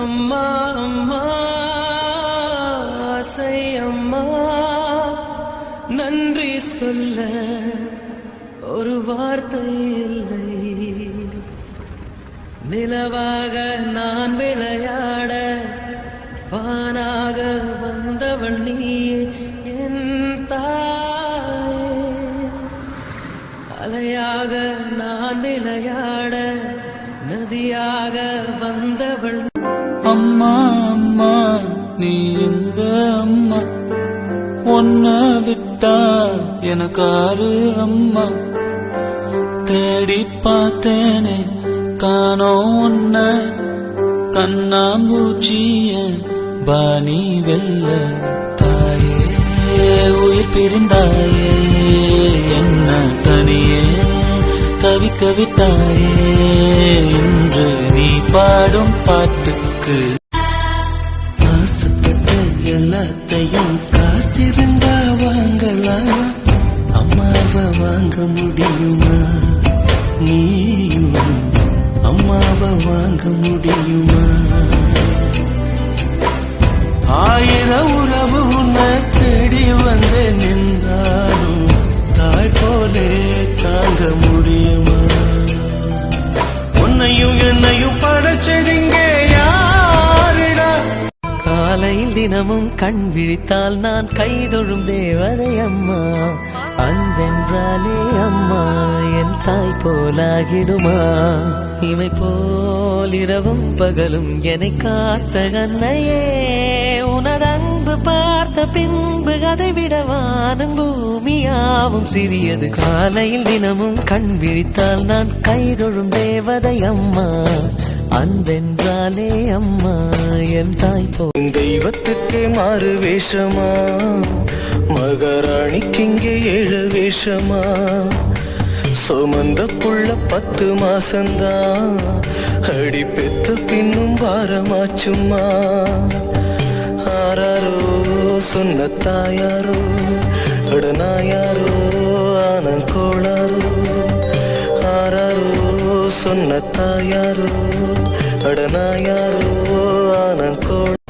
அம்மா அம்மா ஆசை அம்மா நன்றி சொல்ல ஒரு வார்த்தை இல்லை. நிலவாக நான் விளையாட வானாக வந்தவள் நீயே என் தாயே. அலையாக நான் விளையாட நதியாக வந்தவள். அம்மா அம்மா நீ எங்க அம்மா, உன்னை விட்டா எனக்காரு அம்மா. தேடி பார்த்தேனே காணோம் உன்ன, கண்ணாம்பூச்சிய பாணி வெல்ல. தாயே உயிர் பிரிந்தாயே, என்ன தனியே தவிக்க விட்டாயே. இன்று நீ பாடும் பாட்டுக்கு ஆசைப்பட்ட எல்லாத்தையும் காசிருந்தா வாங்கலாம். அம்மாவை வாங்க முடியுமா? நீயும் அம்மாவை வாங்க முடியுமா? ஆயிரம் உறவு உன்னை தேடி வந்து நின்றாலும் தாய் போலே தாங்க முடியுமா? உன்னையும் என்னையும் படைச்சதிங்க யாரிடா? காலையில் தினமும் கண் விழித்தால் நான் கைதொழும் தேவதை அம்மா. அன்பென்றாலே அம்மா என் தாய் போலாகிடுமா? இமை போல் இரவும் பகலும் என்னை காத்த கண்ணையே, உனது அன்பு பார்த்த பின்பு அதை விட வானம் பூமியாவும் சிறியது. காலையில் தினமும் கண் விழித்தால் நான் கைதொழும் தேவதை அம்மா. அன்பென்றாலே அம்மா என் தாய் போ. தெய்வத்துக்கே மாறு வேஷமா, மகாராணிக்கு இங்கே 7 வேஷமா. சுமந்த புள்ள 10 மாசந்தான், அடி பெத்த பின்னும் வாரமாச்சுமா. ஆராரோ சொன்ன தாயாரோ அடனாயாரோ ஆன கோளாரோ. ஆராரோ சொன்ன தாயாரோ அடனாயாரோ ஆன கோளாரோ.